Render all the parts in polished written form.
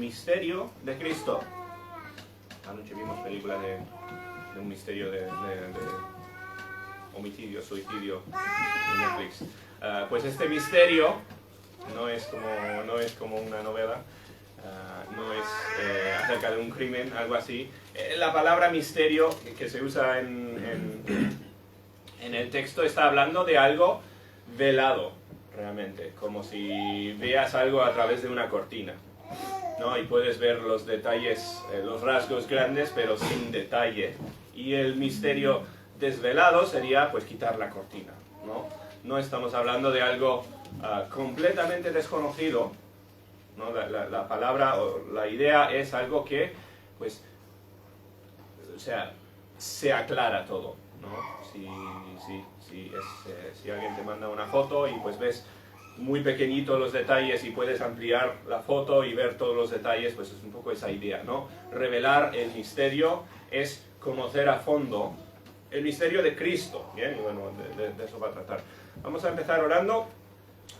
misterio de Cristo. Anoche vimos película de un misterio de homicidio, suicidio en Netflix. Pues este misterio no es como una novela, no es acerca de un crimen, algo así. La palabra misterio que se usa en el texto está hablando de algo velado, realmente, como si veas algo a través de una cortina, ¿no? Y puedes ver los detalles, los rasgos grandes, pero sin detalle. Y el misterio desvelado sería, pues, quitar la cortina, ¿no? No estamos hablando de algo completamente desconocido, ¿no? La palabra o la idea es algo que, pues, o sea, se aclara todo, ¿no? Si alguien te manda una foto y pues ves muy pequeñito los detalles y puedes ampliar la foto y ver todos los detalles, pues es un poco esa idea, ¿no? Revelar el misterio es conocer a fondo el misterio de Cristo, ¿bien? Y bueno, de eso va a tratar. Vamos a empezar orando.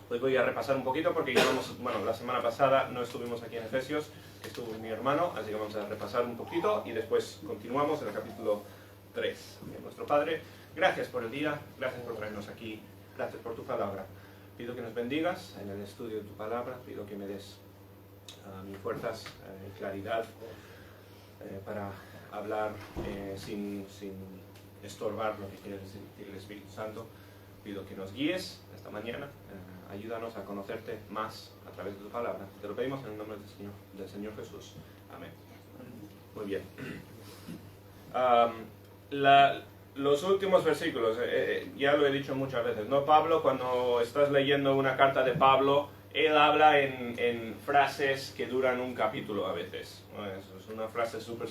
Hoy voy a repasar un poquito porque bueno, la semana pasada no estuvimos aquí en Efesios, estuvo mi hermano, así que vamos a repasar un poquito y después continuamos en el capítulo 3. Bien, nuestro Padre, gracias por el día, gracias por traernos aquí, gracias por tu palabra. Pido que nos bendigas en el estudio de tu palabra, pido que me des mis fuerzas y claridad para hablar sin estorbar lo que quiere decir el Espíritu Santo. Pido que nos guíes esta mañana, ayúdanos a conocerte más a través de tu palabra. Te lo pedimos en el nombre del Señor Jesús. Amén. Muy bien. Los últimos versículos, ya lo he dicho muchas veces, ¿no? Pablo, cuando estás leyendo una carta de Pablo, él habla en frases que duran un capítulo a veces, ¿no? Es una frase súper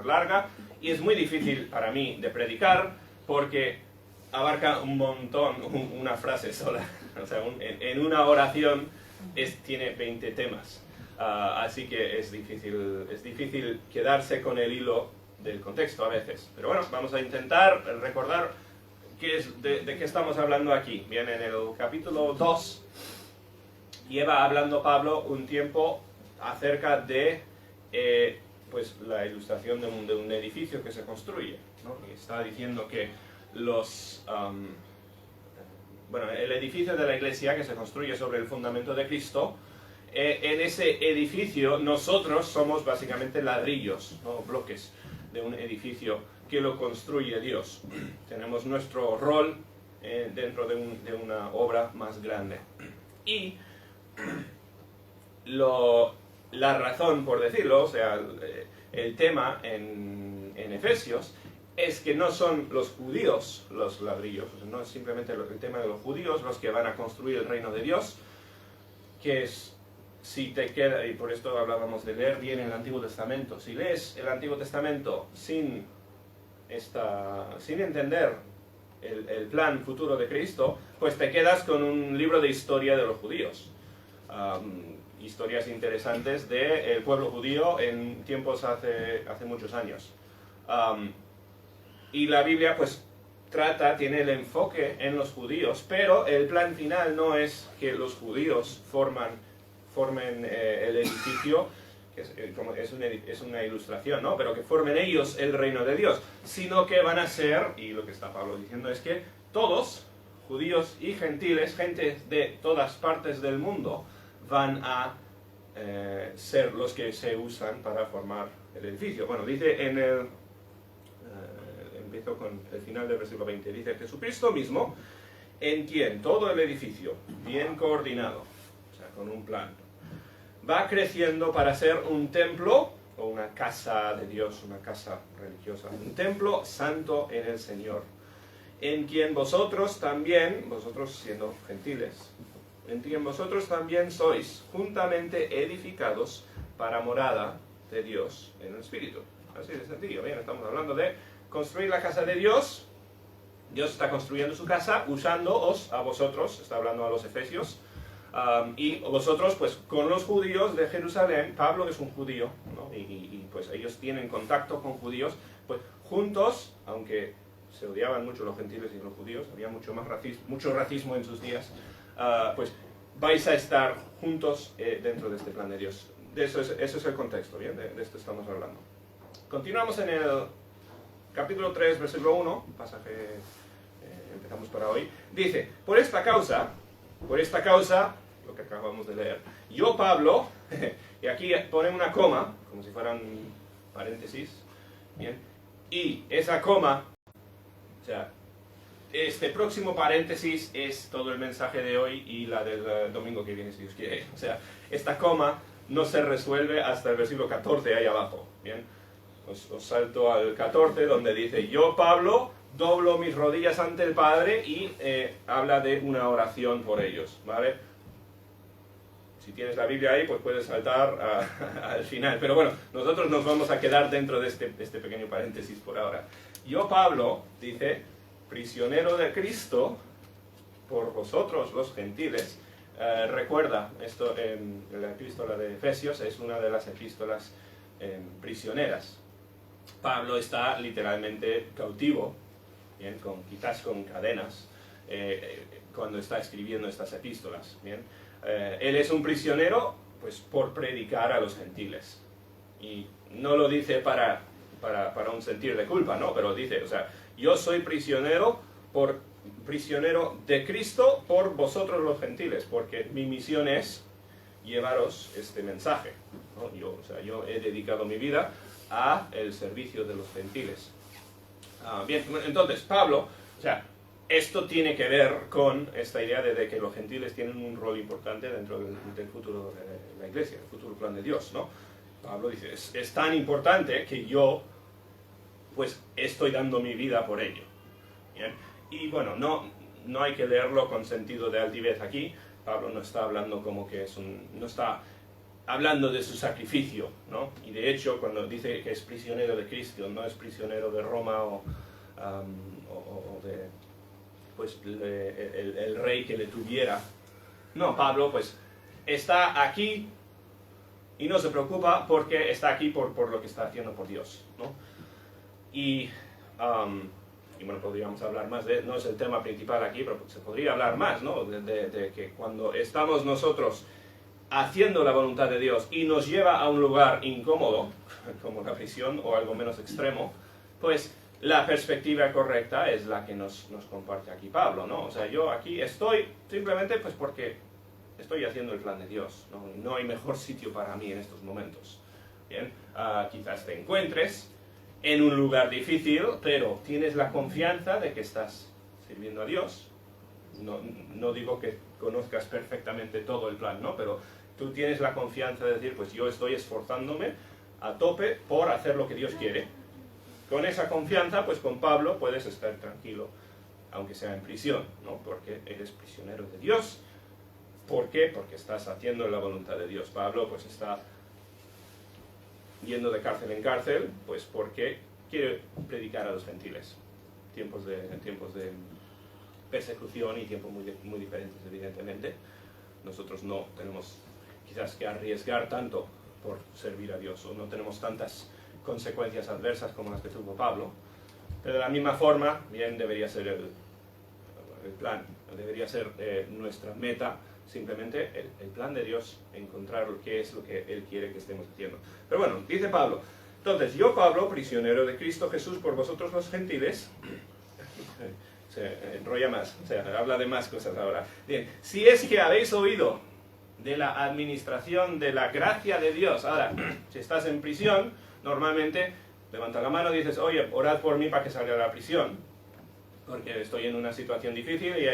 larga y es muy difícil para mí de predicar porque abarca un montón, una frase sola. O sea, en una oración tiene 20 temas. Así que es difícil quedarse con el hilo del contexto a veces. Pero bueno, vamos a intentar recordar de qué estamos hablando aquí. Bien, en el capítulo 2 lleva hablando Pablo un tiempo acerca de pues la ilustración de un edificio que se construye, ¿no? Y está diciendo que el edificio de la iglesia que se construye sobre el fundamento de Cristo, en ese edificio nosotros somos básicamente ladrillos, ¿no? Bloques de un edificio que lo construye Dios. Tenemos nuestro rol dentro de una obra más grande. Y la razón, por decirlo, o sea, el tema en Efesios es que no son los judíos los ladrillos, o sea, no es simplemente el tema de los judíos los que van a construir el reino de Dios, que es, si te queda, y por esto hablábamos de leer bien el Antiguo Testamento, si lees el Antiguo Testamento sin entender el plan futuro de Cristo, pues te quedas con un libro de historia de los judíos. Historias interesantes del pueblo judío en tiempos hace muchos años. Y la Biblia pues tiene el enfoque en los judíos, pero el plan final no es que los judíos formen el edificio, que es una ilustración, ¿no? Pero que formen ellos el reino de Dios, sino que van a ser, y lo que está Pablo diciendo es que todos, judíos y gentiles, gente de todas partes del mundo, van a ser los que se usan para formar el edificio. Bueno, dice empiezo con el final del versículo 20, dice: Jesucristo mismo, en quien todo el edificio, bien coordinado, o sea, con un plan, va creciendo para ser un templo, o una casa de Dios, una casa religiosa, un templo santo en el Señor, en quien vosotros también, vosotros siendo gentiles, en quien vosotros también sois juntamente edificados para morada de Dios en el Espíritu. Así de sencillo. Bien, estamos hablando de construir la casa de Dios. Dios está construyendo su casa usándoos a vosotros, está hablando a los efesios, y vosotros pues con los judíos de Jerusalén. Pablo es un judío, ¿no? y pues ellos tienen contacto con judíos, pues juntos, aunque se odiaban mucho los gentiles y los judíos, había mucho racismo en sus días, pues vais a estar juntos dentro de este plan de Dios. eso es el contexto, ¿bien? De esto estamos hablando. Continuamos en el capítulo 3, versículo 1, pasaje, empezamos para hoy. Dice, por esta causa, lo que acabamos de leer, yo Pablo, y aquí pone una coma, como si fueran paréntesis, ¿bien? Y esa coma, o sea, este próximo paréntesis es todo el mensaje de hoy y la del domingo que viene, si Dios quiere. O sea, esta coma no se resuelve hasta el versículo 14 ahí abajo, ¿bien? Os salto al 14 donde dice, yo Pablo doblo mis rodillas ante el Padre y habla de una oración por ellos, ¿vale? Si tienes la Biblia ahí, pues puedes saltar al final. Pero bueno, nosotros nos vamos a quedar dentro de este pequeño paréntesis por ahora. Yo Pablo, dice, prisionero de Cristo por vosotros los gentiles. Recuerda, esto en la epístola de Efesios es una de las epístolas prisioneras. Pablo está literalmente cautivo, ¿bien? Quizás con cadenas, cuando está escribiendo estas epístolas, ¿bien? Él es un prisionero pues, por predicar a los gentiles. Y no lo dice para un sentir de culpa, ¿no? Pero dice, o sea, yo soy prisionero de Cristo por vosotros los gentiles, porque mi misión es llevaros este mensaje, ¿no? Yo he dedicado mi vida a el servicio de los gentiles. Bien, entonces, Pablo, o sea, esto tiene que ver con esta idea de que los gentiles tienen un rol importante dentro del futuro de la iglesia, el futuro plan de Dios, ¿no? Pablo dice, es tan importante que yo, pues, estoy dando mi vida por ello. ¿Bien? Y bueno, no hay que leerlo con sentido de altivez aquí. Pablo no está hablando como que no está hablando de su sacrificio, ¿no? Y de hecho, cuando dice que es prisionero de Cristo, no es prisionero de Roma o de pues el rey que le tuviera. No, Pablo pues está aquí y no se preocupa porque está aquí por lo que está haciendo por Dios, ¿no? Y bueno, podríamos hablar más no es el tema principal aquí, pero se podría hablar más, ¿no? De que cuando estamos nosotros haciendo la voluntad de Dios y nos lleva a un lugar incómodo, como la prisión o algo menos extremo, pues la perspectiva correcta es la que nos comparte aquí Pablo, ¿no? O sea, yo aquí estoy simplemente pues porque estoy haciendo el plan de Dios, ¿no? No hay mejor sitio para mí en estos momentos. Bien, quizás te encuentres en un lugar difícil, pero tienes la confianza de que estás sirviendo a Dios. No digo que conozcas perfectamente todo el plan, ¿no? Pero tú tienes la confianza de decir, pues yo estoy esforzándome a tope por hacer lo que Dios quiere. Con esa confianza, pues con Pablo puedes estar tranquilo, aunque sea en prisión, ¿no? Porque eres prisionero de Dios. ¿Por qué? Porque estás haciendo la voluntad de Dios. Pablo pues está yendo de cárcel en cárcel, pues porque quiere predicar a los gentiles. Tiempos de persecución y tiempos muy diferentes, evidentemente. Nosotros no tenemos quizás que arriesgar tanto por servir a Dios, o no tenemos tantas consecuencias adversas como las que tuvo Pablo, pero de la misma forma, bien, debería ser el plan, debería ser nuestra meta, simplemente el plan de Dios, encontrar qué es lo que Él quiere que estemos haciendo. Pero bueno, dice Pablo, entonces, yo Pablo, prisionero de Cristo Jesús por vosotros los gentiles, se enrolla más, o sea, habla de más cosas ahora. Bien, si es que habéis oído de la administración de la gracia de Dios, ahora, si estás en prisión, normalmente levanta la mano y dices, oye, orad por mí para que salga de la prisión, porque estoy en una situación difícil y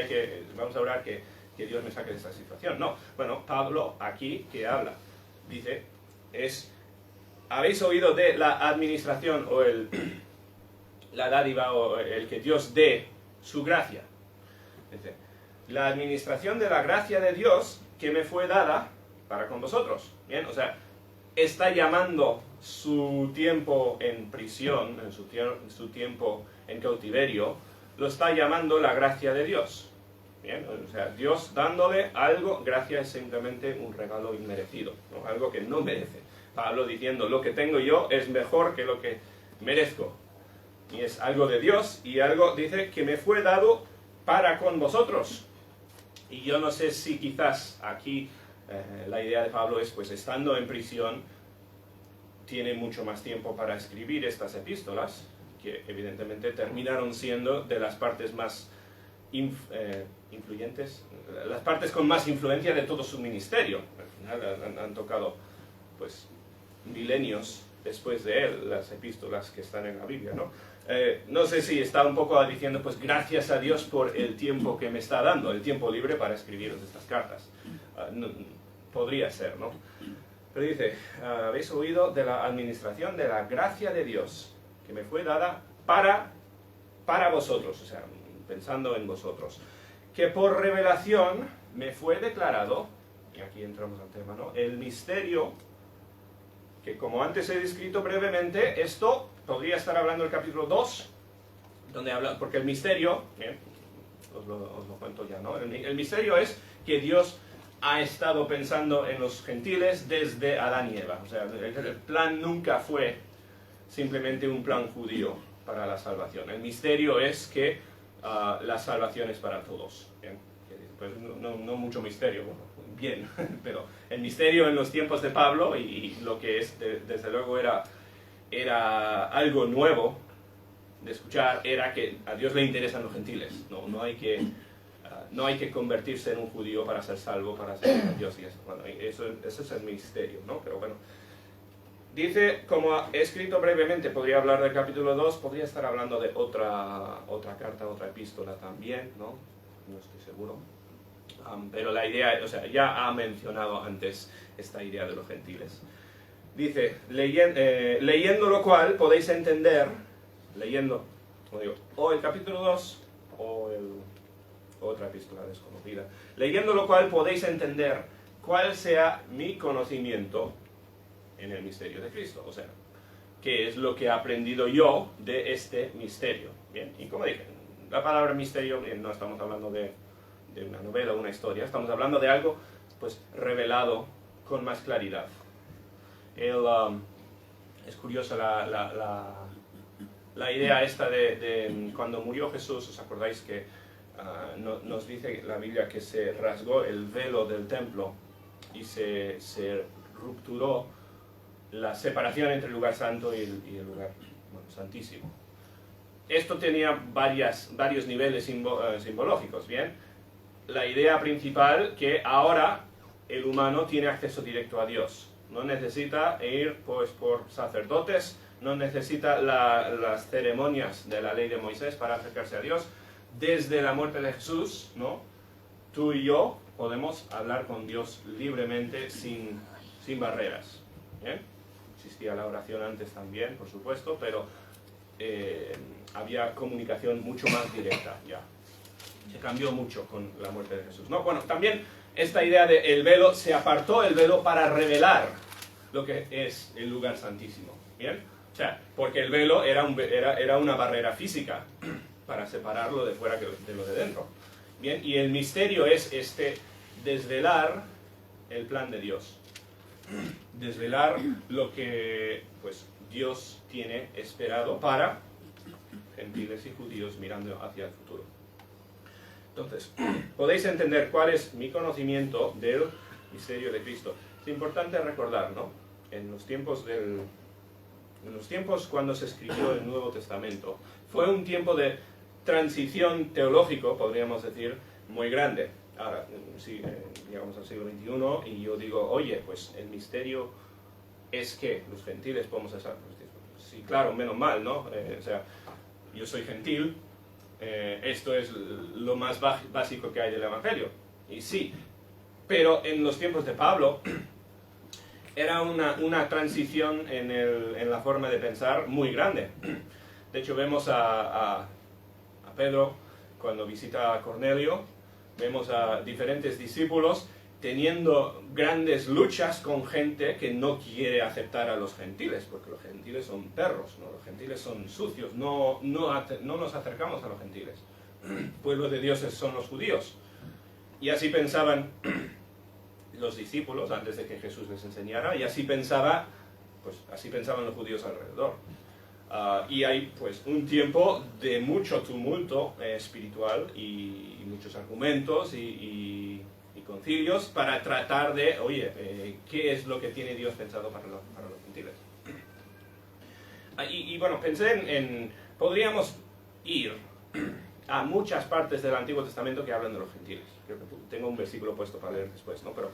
vamos a orar que Dios me saque de esta situación. No, bueno, Pablo aquí que habla, dice, habéis oído de la administración o la dádiva o el que Dios dé su gracia. Dice, la administración de la gracia de Dios que me fue dada para con vosotros. Bien, o sea, está llamando su tiempo en prisión, su tiempo en cautiverio, lo está llamando la gracia de Dios. Bien, o sea, Dios dándole algo, gracia es simplemente un regalo inmerecido, ¿no? Algo que no merece. Pablo diciendo, lo que tengo yo es mejor que lo que merezco. Y es algo de Dios, y algo, dice, que me fue dado para con vosotros. Y yo no sé si quizás aquí la idea de Pablo es, pues estando en prisión, tiene mucho más tiempo para escribir estas epístolas, que evidentemente terminaron siendo de las partes más influyentes, las partes con más influencia de todo su ministerio. Al final han tocado pues milenios después de él las epístolas que están en la Biblia, ¿no? No sé si está un poco diciendo, pues gracias a Dios por el tiempo que me está dando, el tiempo libre para escribiros estas cartas. Podría ser, ¿no? Pero dice, habéis oído de la administración de la gracia de Dios que me fue dada para vosotros, o sea, pensando en vosotros, que por revelación me fue declarado, y aquí entramos al tema, ¿no? El misterio, que como antes he descrito brevemente, esto podría estar hablando del capítulo 2, donde habla, porque el misterio, os lo cuento ya, ¿no? El misterio es que Dios ha estado pensando en los gentiles desde Adán y Eva. O sea, el plan nunca fue simplemente un plan judío para la salvación. El misterio es que la salvación es para todos. ¿Bien? Pues no mucho misterio, bueno, bien, pero el misterio en los tiempos de Pablo, y lo que es, desde luego era algo nuevo de escuchar, era que a Dios le interesan los gentiles. No hay que convertirse en un judío para ser salvo, para ser de Dios y eso. Bueno, eso es el misterio, ¿no? Pero bueno, dice, como he escrito brevemente, podría hablar del capítulo 2, podría estar hablando de otra carta, otra epístola también, ¿no? No estoy seguro. Pero la idea, o sea, ya ha mencionado antes esta idea de los gentiles. Dice, leyendo lo cual podéis entender, leyendo, como digo, o el capítulo 2 o otra epístola desconocida, leyendo lo cual podéis entender cuál sea mi conocimiento en el misterio de Cristo, o sea, qué es lo que he aprendido yo de este misterio. Bien, y como dije, la palabra misterio, bien, no estamos hablando de una novela o una historia, estamos hablando de algo pues revelado con más claridad. Es curiosa la idea esta de cuando murió Jesús. ¿Os acordáis que nos dice la Biblia que se rasgó el velo del templo y se rupturó la separación entre el lugar santo y el lugar santísimo? Esto tenía varios niveles simbológicos, ¿bien? La idea principal, que ahora el humano tiene acceso directo a Dios. No necesita ir pues, por sacerdotes, no necesita las ceremonias de la ley de Moisés para acercarse a Dios. Desde la muerte de Jesús, ¿no? Tú y yo podemos hablar con Dios libremente, sin barreras. ¿Bien? Existía la oración antes también, por supuesto, pero había comunicación mucho más directa ya. Se cambió mucho con la muerte de Jesús, ¿no? Bueno, también esta idea del velo, se apartó el velo para revelar lo que es el lugar santísimo, ¿bien? O sea, porque el velo era una barrera física para separarlo de fuera de lo de dentro, ¿bien? Y el misterio es desvelar el plan de Dios, desvelar lo que pues, Dios tiene esperado para gentiles y judíos mirando hacia el futuro. Entonces, podéis entender cuál es mi conocimiento del misterio de Cristo. Es importante recordar, ¿no? En los tiempos cuando se escribió el Nuevo Testamento, fue un tiempo de transición teológico, podríamos decir, muy grande. Ahora, sí, llegamos al siglo XXI y yo digo, oye, pues el misterio es que los gentiles podemos estar... Sí, claro, menos mal, ¿no? O sea, yo soy gentil, esto es lo más básico que hay del Evangelio. Y sí, pero en los tiempos de Pablo era una transición en la forma de pensar muy grande. De hecho, vemos a Pedro cuando visita a Cornelio, vemos a diferentes discípulos teniendo grandes luchas con gente que no quiere aceptar a los gentiles, porque los gentiles son perros, ¿no? Los gentiles son sucios, no nos acercamos a los gentiles. Pueblo de Dios son los judíos. Y así pensaban los discípulos antes de que Jesús les enseñara, y así pensaban los judíos alrededor. Y hay pues un tiempo de mucho tumulto espiritual y muchos argumentos y concilios para tratar de, oye, ¿qué es lo que tiene Dios pensado para los gentiles? Y bueno, pensé podríamos ir a muchas partes del Antiguo Testamento que hablan de los gentiles. Creo que tengo un versículo puesto para leer después, ¿no? Pero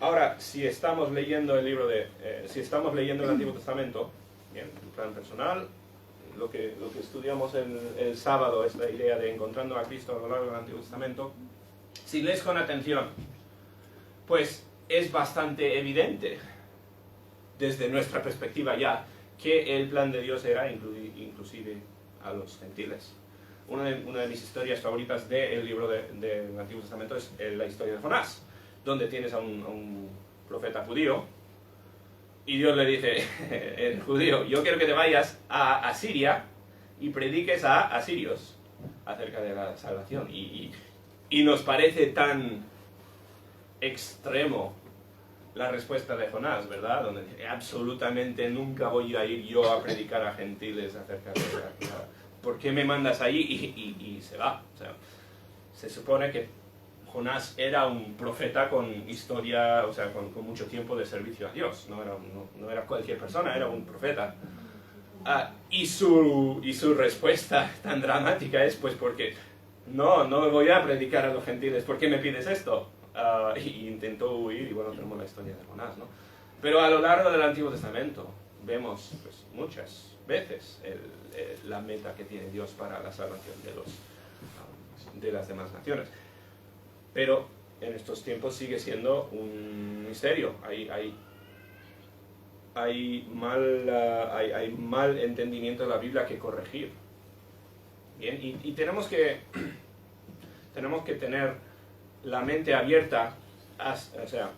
ahora, si estamos leyendo si estamos leyendo el Antiguo Testamento, bien, en plan personal, lo que estudiamos el sábado, esta idea de encontrando a Cristo a lo largo del Antiguo Testamento, si lees con atención, pues es bastante evidente, desde nuestra perspectiva ya, que el plan de Dios era inclusive a los gentiles. Una de mis historias favoritas del libro del Antiguo Testamento es la historia de Jonás, donde tienes a un profeta judío, y Dios le dice, el judío, yo quiero que te vayas a Siria y prediques a asirios acerca de la salvación. Y nos parece tan extremo la respuesta de Jonás, ¿verdad? Donde dice, absolutamente nunca voy a ir yo a predicar a gentiles acerca de la... ¿Por qué me mandas allí? Y se va. O sea, se supone que Jonás era un profeta con historia, o sea, con mucho tiempo de servicio a Dios. No era cualquier persona, era un profeta. Y su respuesta tan dramática es, pues, porque no me voy a predicar a los gentiles, ¿por qué me pides esto? Y intentó huir, y bueno, tenemos la historia de Jonás, ¿no? Pero a lo largo del Antiguo Testamento vemos, pues, muchas veces la meta que tiene Dios para la salvación de las demás naciones. Pero en estos tiempos sigue siendo un misterio. Hay mal entendimiento de la Biblia que corregir. Bien, y tenemos que tener la mente abierta, o sea,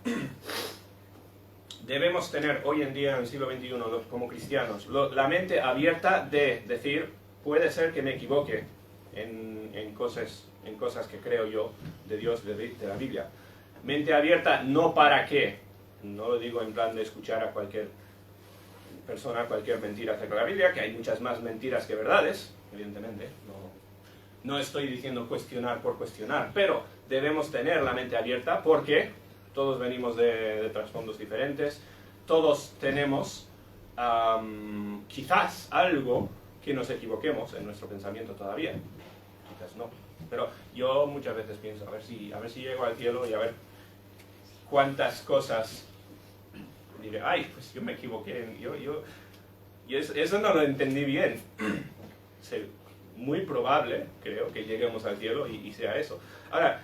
debemos tener hoy en día en el siglo XXI como cristianos la mente abierta de decir, puede ser que me equivoque en cosas que creo yo de Dios, de la Biblia. Mente abierta no para qué, no lo digo en plan de escuchar a cualquier persona, cualquier mentira acerca de la Biblia, que hay muchas más mentiras que verdades, evidentemente, no estoy diciendo cuestionar por cuestionar, pero debemos tener la mente abierta porque todos venimos de trasfondos diferentes, todos tenemos quizás algo que nos equivoquemos en nuestro pensamiento todavía, quizás no, pero yo muchas veces pienso, a ver si llego al cielo y a ver cuántas cosas diré, ay, pues yo me equivoqué, y eso no lo entendí bien. Muy probable, creo, que lleguemos al cielo y sea eso. Ahora,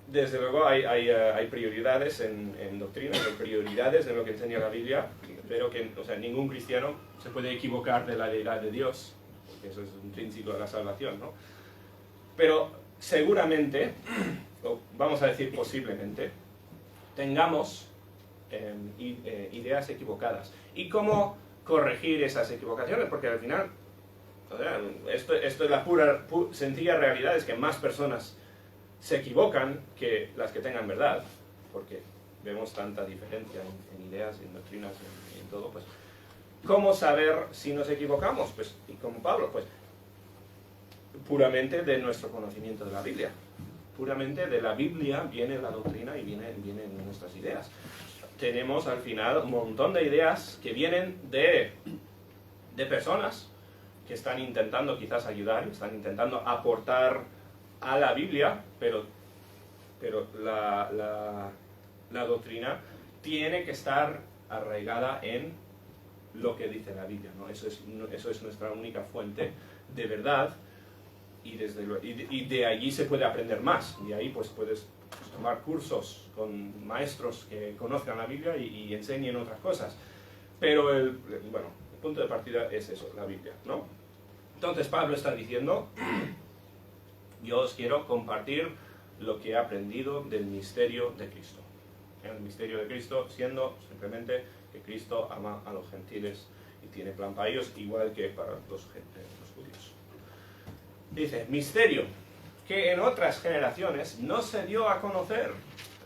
desde luego hay prioridades en doctrina, hay prioridades en lo que enseña la Biblia, pero que, o sea, ningún cristiano se puede equivocar de la deidad de Dios, porque eso es un principio de la salvación, ¿no? Pero seguramente, o vamos a decir posiblemente, tengamos ideas equivocadas. ¿Y cómo corregir esas equivocaciones? Porque al final, o sea, esto es la sencilla realidad, es que más personas se equivocan que las que tengan verdad, porque vemos tanta diferencia en ideas, en doctrinas, en todo. Pues, ¿cómo saber si nos equivocamos? Pues, y como Pablo, pues, puramente de nuestro conocimiento de la Biblia. Puramente de la Biblia viene la doctrina y vienen nuestras ideas. Tenemos al final un montón de ideas que vienen de personas que están intentando quizás ayudar, están intentando aportar a la Biblia, pero la doctrina tiene que estar arraigada en lo que dice la Biblia, ¿no? Eso es nuestra única fuente de verdad, y de allí se puede aprender más, y ahí pues puedes tomar cursos con maestros que conozcan la Biblia y enseñen otras cosas, pero el punto de partida es eso, la Biblia, ¿no? Entonces Pablo está diciendo, yo os quiero compartir lo que he aprendido del misterio de Cristo. El misterio de Cristo siendo simplemente que Cristo ama a los gentiles y tiene plan para ellos, igual que para los judíos. Dice, misterio que en otras generaciones no se dio a conocer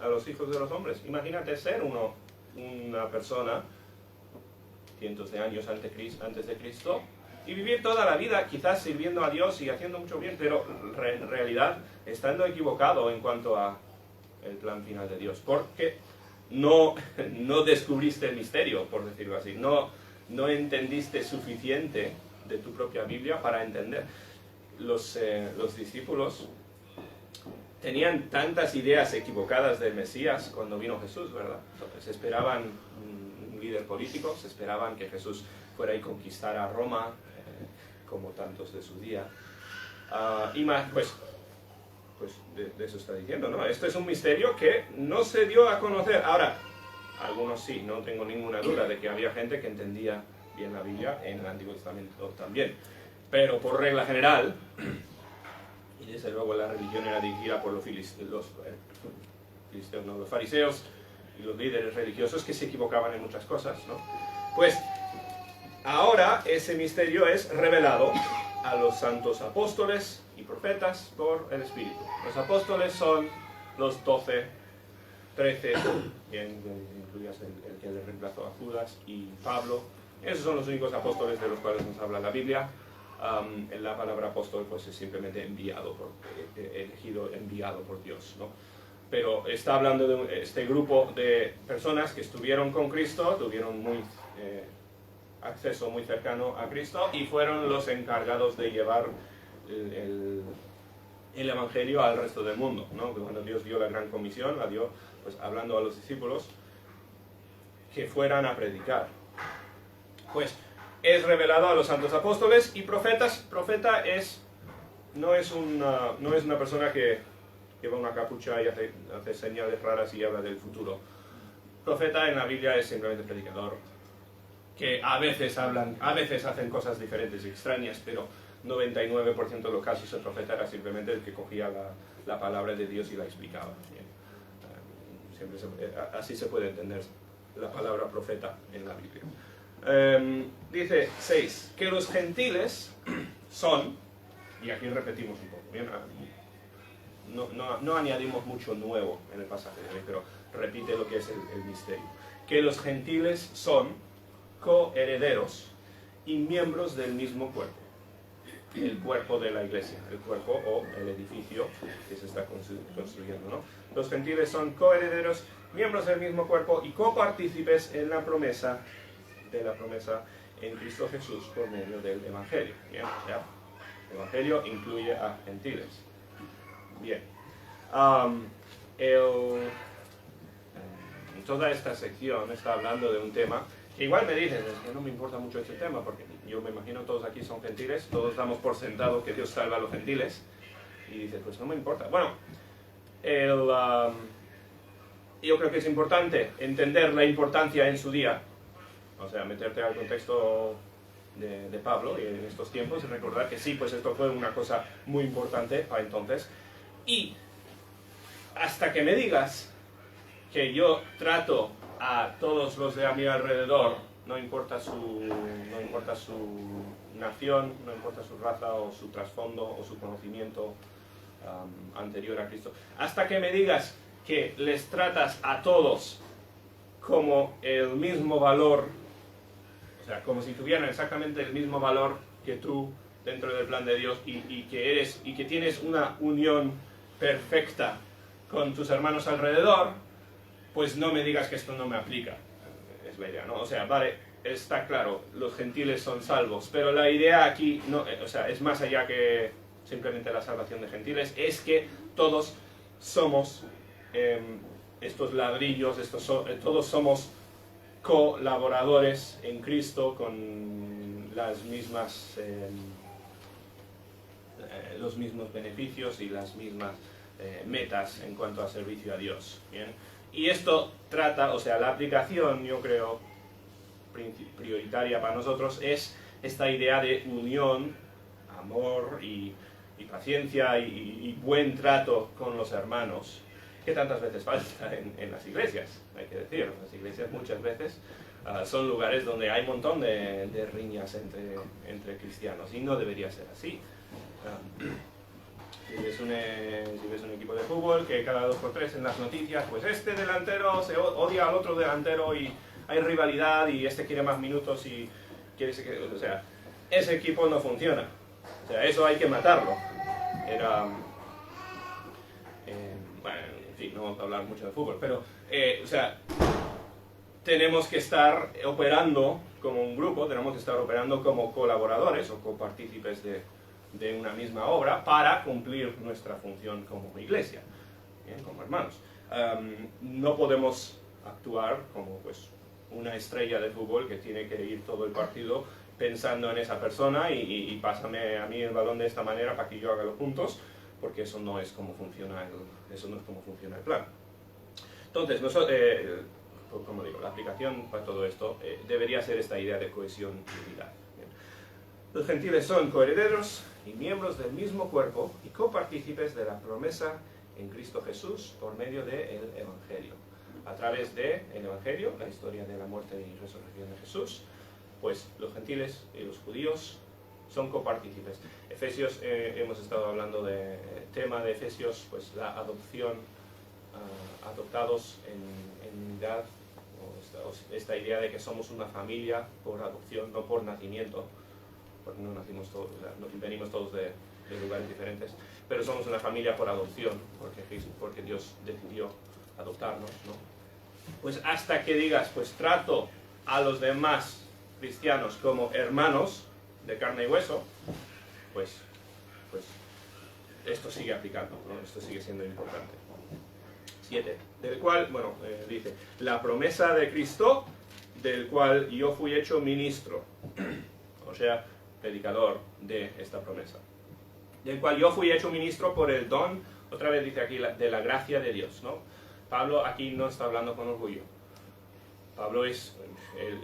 a los hijos de los hombres. Imagínate ser una persona cientos de años antes de Cristo y vivir toda la vida quizás sirviendo a Dios y haciendo mucho bien, pero en realidad estando equivocado en cuanto a el plan final de Dios, porque no descubriste el misterio, por decirlo así, no entendiste suficiente de tu propia Biblia para entender. Los discípulos tenían tantas ideas equivocadas del Mesías cuando vino Jesús, ¿verdad? Se esperaban un líder político, se esperaban que Jesús fuera y conquistara Roma, como tantos de su día. Y más, pues de eso está diciendo, ¿no? Esto es un misterio que no se dio a conocer. Ahora, algunos sí, no tengo ninguna duda de que había gente que entendía bien la Biblia en el Antiguo Testamento también. Pero por regla general, y desde luego la religión era dirigida por los fariseos y los líderes religiosos que se equivocaban en muchas cosas, ¿no? Pues ahora ese misterio es revelado a los santos apóstoles y profetas por el Espíritu. Los apóstoles son los 12, 13, bien, incluyas el que le reemplazó a Judas, y Pablo. Esos son los únicos apóstoles de los cuales nos habla la Biblia. La palabra apóstol pues es simplemente enviado, elegido, enviado por Dios, ¿no? Pero está hablando de este grupo de personas que estuvieron con Cristo, tuvieron acceso muy cercano a Cristo y fueron los encargados de llevar el Evangelio al resto del mundo, ¿no? Cuando Dios dio la gran comisión, la dio pues hablando a los discípulos que fueran a predicar. Pues es revelado a los santos apóstoles y profetas. Profeta no es una persona que lleva una capucha y hace señales raras y habla del futuro. Profeta en la Biblia es simplemente predicador, que a veces hacen cosas diferentes y extrañas, pero 99% de los casos el profeta era simplemente el que cogía la palabra de Dios y la explicaba. Así se puede entender la palabra profeta en la Biblia. Dice 6, que los gentiles son, y aquí repetimos un poco, ¿bien? No añadimos mucho nuevo en el pasaje de hoy, pero repite lo que es el misterio. Que los gentiles son coherederos y miembros del mismo cuerpo. El cuerpo de la iglesia, el cuerpo o el edificio que se está construyendo, ¿no? Los gentiles son coherederos, miembros del mismo cuerpo y copartícipes en la promesa en Cristo Jesús por medio del Evangelio. ¿Bien? ¿Ya? El Evangelio incluye a gentiles. Bien. Toda esta sección está hablando de un tema que igual me dicen, es que no me importa mucho este tema, porque yo me imagino todos aquí son gentiles, todos damos por sentado que Dios salva a los gentiles, y dices, pues no me importa. Bueno, yo creo que es importante entender la importancia en su día, o sea, meterte al contexto de Pablo y en estos tiempos y recordar que sí, pues esto fue una cosa muy importante para entonces. Y hasta que me digas que yo trato a todos los de a mi alrededor, no importa su nación, no importa su raza o su trasfondo o su conocimiento anterior a Cristo, hasta que me digas que les tratas a todos como el mismo valor, o sea, como si tuvieran exactamente el mismo valor que tú dentro del plan de Dios y que tienes una unión perfecta con tus hermanos alrededor, pues no me digas que esto no me aplica. Es la idea, ¿no? O sea, vale, está claro, los gentiles son salvos, pero la idea aquí no, o sea, es más allá que simplemente la salvación de gentiles, es que todos somos estos ladrillos, todos somos colaboradores en Cristo con las mismas, los mismos beneficios y las mismas metas en cuanto a servicio a Dios. ¿Bien? Y esto trata, o sea, la aplicación, yo creo, prioritaria para nosotros es esta idea de unión, amor y paciencia y buen trato con los hermanos, que tantas veces falta en las iglesias, hay que decir. Las iglesias muchas veces son lugares donde hay un montón de riñas entre cristianos y no debería ser así. Si ves un equipo de fútbol que cada 2x3 en las noticias, pues este delantero se odia al otro delantero y hay rivalidad y este quiere más minutos y quiere... O sea, ese equipo no funciona. O sea, eso hay que matarlo. Era... bueno, en fin, no vamos a hablar mucho de fútbol, pero, o sea, tenemos que estar operando como un grupo, tenemos que estar operando como colaboradores o copartícipes de una misma obra para cumplir nuestra función como iglesia, ¿bien? Como hermanos. No podemos actuar como pues una estrella de fútbol que tiene que ir todo el partido pensando en esa persona y pásame a mí el balón de esta manera para que yo haga los puntos, porque eso no es como funciona el plan. Entonces, como digo, la aplicación para todo esto debería ser esta idea de cohesión y unidad. Bien. Los gentiles son coherederos y miembros del mismo cuerpo y copartícipes de la promesa en Cristo Jesús por medio del Evangelio. A través del Evangelio, la historia de la muerte y resurrección de Jesús, pues los gentiles y los judíos son copartícipes. Efesios, hemos estado hablando del tema de Efesios, pues la adopción, adoptados en unidad, o esta idea de que somos una familia por adopción, no por nacimiento, porque no nacimos todos, o sea, venimos todos de lugares diferentes, pero somos una familia por adopción, porque Dios decidió adoptarnos, ¿no? Pues hasta que digas, pues trato a los demás cristianos como hermanos de carne y hueso, pues esto sigue aplicando, ¿no? Esto sigue siendo importante. 7. Del cual, bueno, dice, la promesa de Cristo, del cual yo fui hecho ministro, o sea, predicador de esta promesa, del cual yo fui hecho ministro por el don, otra vez dice aquí, de la gracia de Dios, ¿no? Pablo aquí no está hablando con orgullo. Pablo es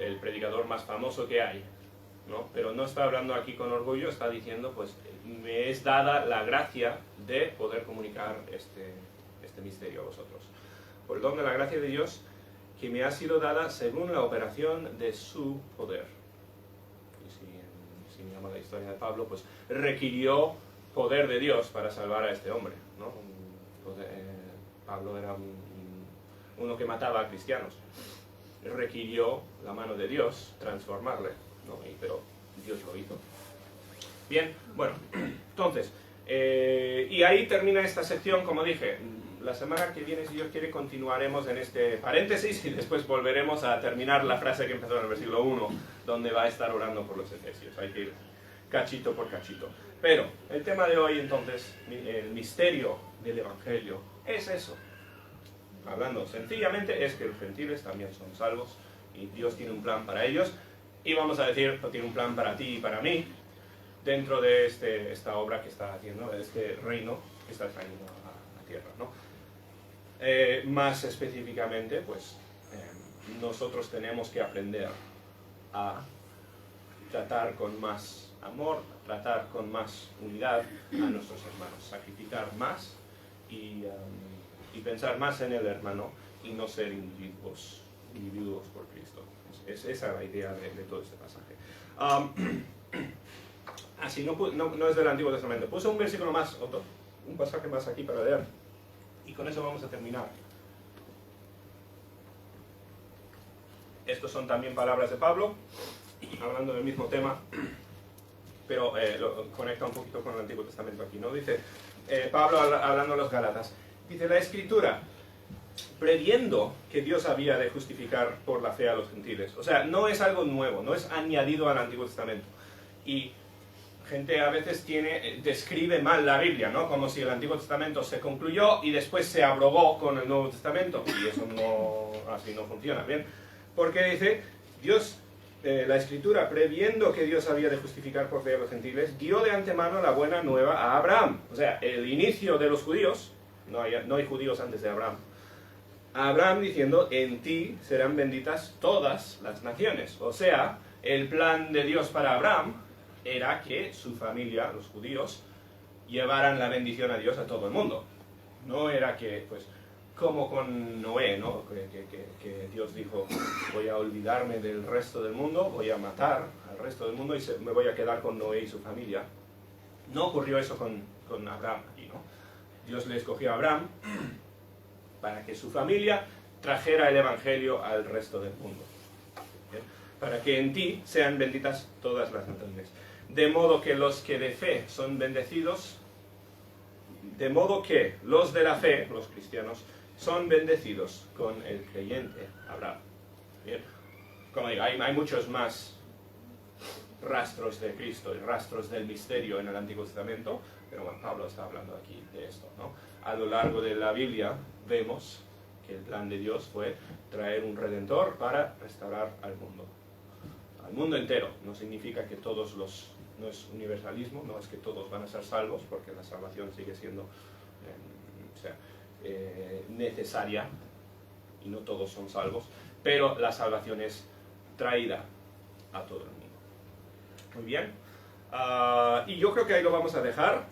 el predicador más famoso que hay, ¿no? Pero no está hablando aquí con orgullo, está diciendo, pues, me es dada la gracia de poder comunicar este misterio a vosotros. Por el don de la gracia de Dios, que me ha sido dada según la operación de su poder. Y si miramos la historia de Pablo, pues requirió poder de Dios para salvar a este hombre, ¿no? Pablo era uno que mataba a cristianos. Requirió la mano de Dios transformarle, ¿no? Pero Dios lo hizo. Bien, bueno, entonces, y ahí termina esta sección, como dije. La semana que viene, si Dios quiere, continuaremos en este paréntesis y después volveremos a terminar la frase que empezó en el versículo 1, donde va a estar orando por los efesios. Hay que ir cachito por cachito. Pero el tema de hoy, entonces, el misterio del Evangelio, es eso. Hablando sencillamente, es que los gentiles también son salvos y Dios tiene un plan para ellos. Y vamos a decir, tiene un plan para ti y para mí, dentro de esta obra que está haciendo, este reino que está trayendo a tierra, ¿no? Más específicamente, pues nosotros tenemos que aprender a tratar con más amor, tratar con más unidad a nuestros hermanos, sacrificar más y pensar más en el hermano y no ser individuos por Cristo. Esa es la idea de todo este pasaje. Así no es del Antiguo Testamento. Puse un versículo más, un pasaje más aquí para leer. Y con eso vamos a terminar. Estos son también palabras de Pablo, hablando del mismo tema, pero lo conecta un poquito con el Antiguo Testamento aquí, ¿no? Dice, Pablo hablando a los Gálatas, dice, la Escritura, previendo que Dios había de justificar por la fe a los gentiles. O sea, no es algo nuevo, no es añadido al Antiguo Testamento. Y gente a veces describe mal la Biblia, ¿no? Como si el Antiguo Testamento se concluyó y después se abrogó con el Nuevo Testamento. Y eso así no funciona, ¿bien? Porque dice, Dios, la Escritura, previendo que Dios había de justificar por fe a los gentiles, dio de antemano la buena nueva a Abraham. O sea, el inicio de los judíos, no hay judíos antes de Abraham. A Abraham diciendo, en ti serán benditas todas las naciones. O sea, el plan de Dios para Abraham era que su familia, los judíos, llevaran la bendición a Dios a todo el mundo. No era que, pues, como con Noé, ¿no? Que Dios dijo, voy a olvidarme del resto del mundo, voy a matar al resto del mundo y me voy a quedar con Noé y su familia. No ocurrió eso con Abraham aquí, ¿no? Dios le escogió a Abraham para que su familia trajera el Evangelio al resto del mundo. ¿Bien? Para que en ti sean benditas todas las naciones. de modo que los que de fe son bendecidos, de modo que los de la fe, los cristianos, son bendecidos con el creyente Abraham. Bien, como digo, hay muchos más rastros de Cristo y rastros del misterio en el Antiguo Testamento, pero bueno, Pablo está hablando aquí de esto, ¿no? A lo largo de la Biblia vemos que el plan de Dios fue traer un Redentor para restaurar al mundo entero. No significa que todos los... no es universalismo, no es que todos van a ser salvos, porque la salvación sigue siendo necesaria y no todos son salvos, pero la salvación es traída a todo el mundo. Muy bien, y yo creo que ahí lo vamos a dejar.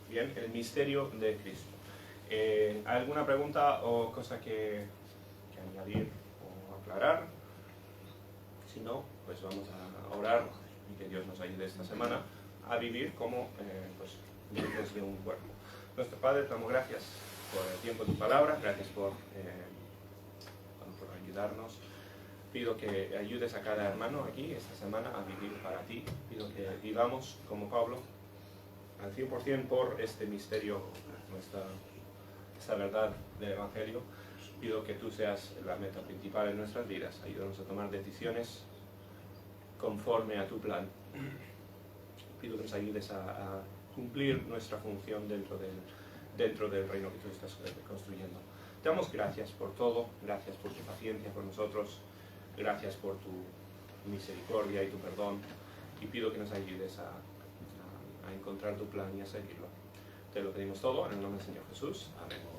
Bien, el misterio de Cristo. ¿Alguna pregunta o cosa que añadir o aclarar? Si no, pues vamos a orar y que Dios nos ayude esta semana a vivir como miembros de un cuerpo. Nuestro Padre, te damos gracias por el tiempo de tu palabra, gracias por ayudarnos. Pido que ayudes a cada hermano aquí esta semana a vivir para ti. Pido que vivamos como Pablo al 100% por este misterio, esta verdad del Evangelio. Pido que tú seas la meta principal en nuestras vidas. Ayúdanos a tomar decisiones conforme a tu plan. Pido que nos ayudes a cumplir nuestra función dentro del reino que tú estás construyendo. Te damos gracias por todo, gracias por tu paciencia con nosotros, gracias por tu misericordia y tu perdón, y pido que nos ayudes a encontrar tu plan y a seguirlo. Te lo pedimos todo en el nombre del Señor Jesús. Amén.